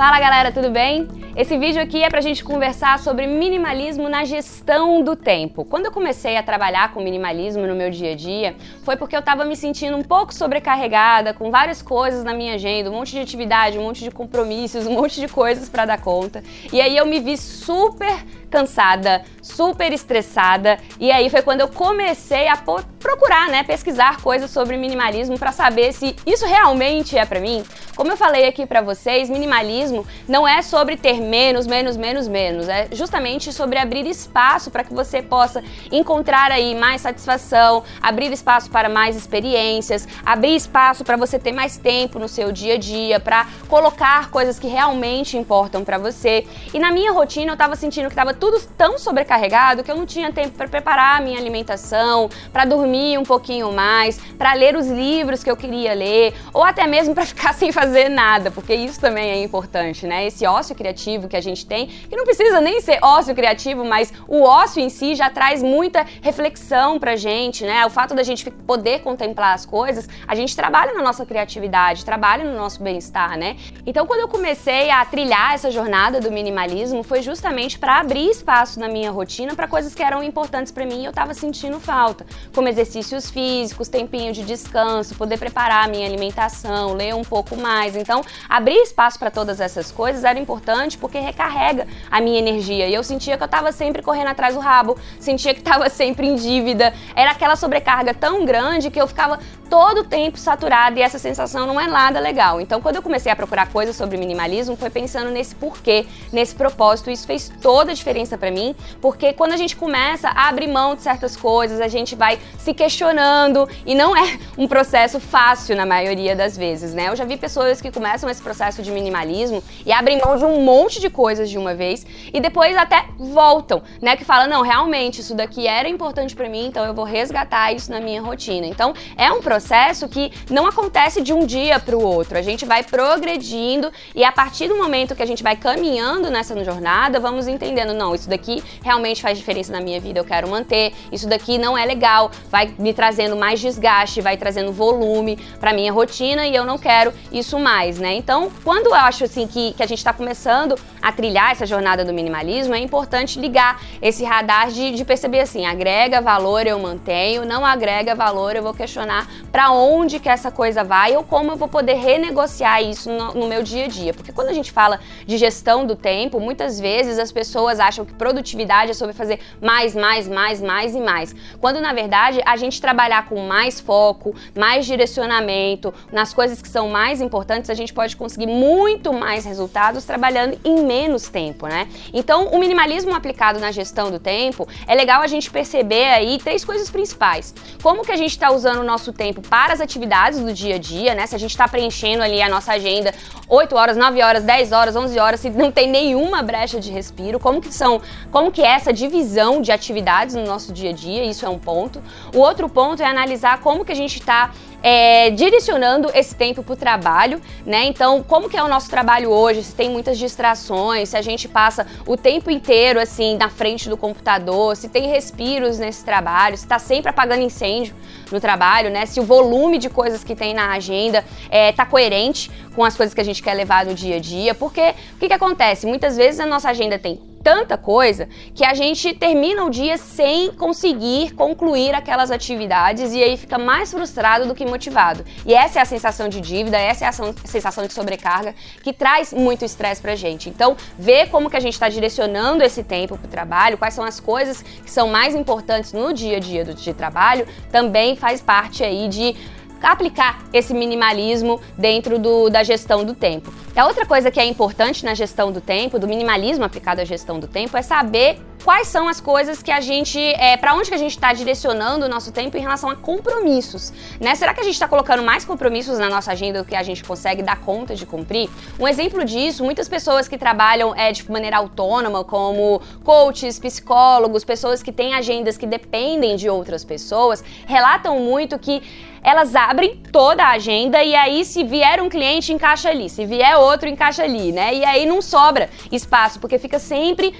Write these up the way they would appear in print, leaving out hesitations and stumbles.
Fala galera, tudo bem? Esse vídeo aqui é pra gente conversar sobre minimalismo na gestão do tempo. Quando eu comecei a trabalhar com minimalismo no meu dia a dia, foi porque eu tava me sentindo um pouco sobrecarregada, com várias coisas na minha agenda, um monte de atividade, um monte de compromissos, um monte de coisas pra dar conta. E aí eu me vi super cansada, super estressada, e aí foi quando eu comecei a procurar, pesquisar coisas sobre minimalismo para saber se isso realmente é para mim. Como eu falei aqui para vocês, minimalismo não é sobre ter menos, é justamente sobre abrir espaço para que você possa encontrar aí mais satisfação, abrir espaço para mais experiências, abrir espaço para você ter mais tempo no seu dia a dia, para colocar coisas que realmente importam para você. E na minha rotina eu tava sentindo que tava tudo tão sobrecarregado que eu não tinha tempo para preparar a minha alimentação, para dormir um pouquinho mais, para ler os livros que eu queria ler, ou até mesmo para ficar sem fazer nada, porque isso também é importante, né? Esse ócio criativo que a gente tem, que não precisa nem ser ócio criativo, mas o ócio em si já traz muita reflexão pra gente, né? O fato da gente poder contemplar as coisas, a gente trabalha na nossa criatividade, trabalha no nosso bem-estar, né? Então, quando eu comecei a trilhar essa jornada do minimalismo, foi justamente para abrir espaço na minha rotina para coisas que eram importantes para mim e eu tava sentindo falta, como exercícios físicos, tempinho de descanso, poder preparar a minha alimentação, ler um pouco mais. Então, abrir espaço para todas essas coisas era importante porque recarrega a minha energia e eu sentia que eu tava sempre correndo atrás do rabo, sentia que tava sempre em dívida, era aquela sobrecarga tão grande que eu ficava todo o tempo saturada e essa sensação não é nada legal. Então, quando eu comecei a procurar coisas sobre minimalismo, foi pensando nesse porquê, nesse propósito. Isso fez toda a diferença pra mim, porque quando a gente começa a abrir mão de certas coisas, a gente vai se questionando e não é um processo fácil na maioria das vezes, né? Eu já vi pessoas que começam esse processo de minimalismo e abrem mão de um monte de coisas de uma vez e depois até voltam, né? Que falam, não, realmente isso daqui era importante pra mim, então eu vou resgatar isso na minha rotina. Então, é um processo que não acontece de um dia para o outro, a gente vai progredindo e a partir do momento que a gente vai caminhando nessa jornada, vamos entendendo, não, isso daqui realmente faz diferença na minha vida, eu quero manter, isso daqui não é legal, vai me trazendo mais desgaste, vai trazendo volume para minha rotina e eu não quero isso mais, né? Então, quando eu acho assim que a gente está começando a trilhar essa jornada do minimalismo, é importante ligar esse radar de perceber assim, agrega valor, eu mantenho, não agrega valor, eu vou questionar para onde que essa coisa vai ou como eu vou poder renegociar isso no meu dia a dia. Porque quando a gente fala de gestão do tempo, muitas vezes as pessoas acham que produtividade é sobre fazer mais e mais. Quando na verdade a gente trabalhar com mais foco, mais direcionamento, nas coisas que são mais importantes, a gente pode conseguir muito mais resultados trabalhando em menos tempo, né? Então o minimalismo aplicado na gestão do tempo, é legal a gente perceber aí 3 coisas principais. Como que a gente está usando o nosso tempo para as atividades do dia a dia, né? Se a gente está preenchendo ali a nossa agenda 8 horas, 9 horas, 10 horas, 11 horas, se não tem nenhuma brecha de respiro, como que é essa divisão de atividades no nosso dia a dia, isso é um ponto. O outro ponto é analisar como que a gente está direcionando esse tempo para o trabalho, né? Então, como que é o nosso trabalho hoje? Se tem muitas distrações, se a gente passa o tempo inteiro assim na frente do computador, se tem respiros nesse trabalho, se está sempre apagando incêndio no trabalho, né? Se o volume de coisas que tem na agenda tá coerente com as coisas que a gente quer levar no dia a dia, porque o que acontece? Muitas vezes a nossa agenda tem tanta coisa que a gente termina o dia sem conseguir concluir aquelas atividades e aí fica mais frustrado do que motivado. E essa é a sensação de dívida, essa é a sensação de sobrecarga que traz muito estresse pra gente. Então, ver como que a gente está direcionando esse tempo pro trabalho, quais são as coisas que são mais importantes no dia a dia de trabalho, também faz parte aí de aplicar esse minimalismo dentro da gestão do tempo. A outra coisa que é importante na gestão do tempo, do minimalismo aplicado à gestão do tempo, é saber quais são as coisas que a gente, para onde que a gente está direcionando o nosso tempo em relação a compromissos, né? Será que a gente está colocando mais compromissos na nossa agenda do que a gente consegue dar conta de cumprir? Um exemplo disso, muitas pessoas que trabalham de maneira autônoma, como coaches, psicólogos, pessoas que têm agendas que dependem de outras pessoas, relatam muito que elas abrem toda a agenda e aí se vier um cliente, encaixa ali, se vier outro encaixa ali, né? E aí não sobra espaço, porque fica sempre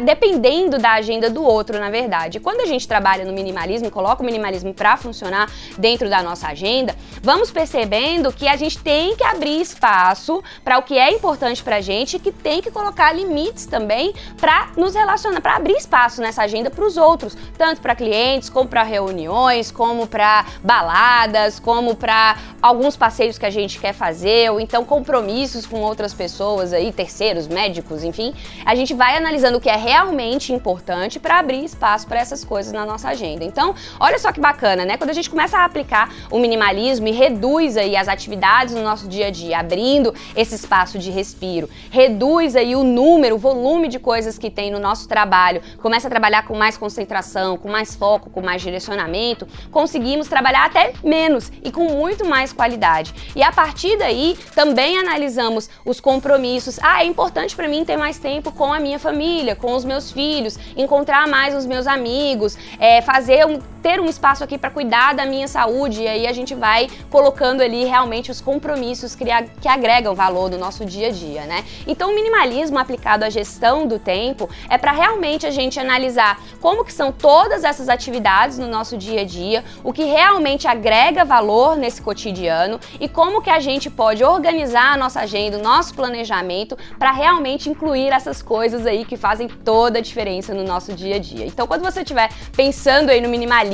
dependendo da agenda do outro, na verdade. Quando a gente trabalha no minimalismo, coloca o minimalismo para funcionar dentro da nossa agenda, vamos percebendo que a gente tem que abrir espaço para o que é importante pra gente, que tem que colocar limites também para nos relacionar, para abrir espaço nessa agenda para os outros, tanto para clientes, como para reuniões, como para baladas, como para alguns passeios que a gente quer fazer, ou então compromissos com outras pessoas aí, terceiros, médicos, enfim. A gente vai analisando o que é realmente importante para abrir espaço para essas coisas na nossa agenda. Então, olha só que bacana, né? Quando a gente começa a aplicar o minimalismo e reduz aí as atividades no nosso dia a dia, abrindo esse espaço de respiro, reduz aí o número, o volume de coisas que tem no nosso trabalho, começa a trabalhar com mais concentração, com mais foco, com mais direcionamento, conseguimos trabalhar até menos e com muito mais qualidade. E a partir daí, também analisamos os compromissos. É importante para mim ter mais tempo com a minha família, com os meus filhos, encontrar mais os meus amigos, ter um espaço aqui para cuidar da minha saúde, e aí a gente vai colocando ali realmente os compromissos que agregam valor no nosso dia a dia, né? Então o minimalismo aplicado à gestão do tempo é para realmente a gente analisar como que são todas essas atividades no nosso dia a dia, o que realmente agrega valor nesse cotidiano e como que a gente pode organizar a nossa agenda, o nosso planejamento para realmente incluir essas coisas aí que fazem toda a diferença no nosso dia a dia. Então quando você estiver pensando aí no minimalismo,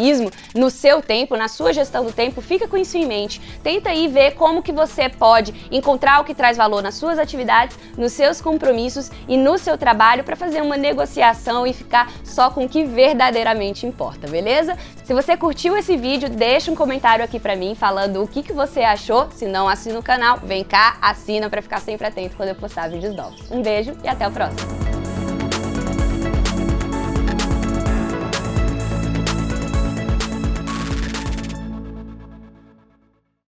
no seu tempo, na sua gestão do tempo, fica com isso em mente. Tenta aí ver como que você pode encontrar o que traz valor nas suas atividades, nos seus compromissos e no seu trabalho para fazer uma negociação e ficar só com o que verdadeiramente importa, beleza? Se você curtiu esse vídeo, deixa um comentário aqui pra mim falando o que você achou. Se não assina o canal, vem cá, assina para ficar sempre atento quando eu postar vídeos novos. Um beijo e até o próximo!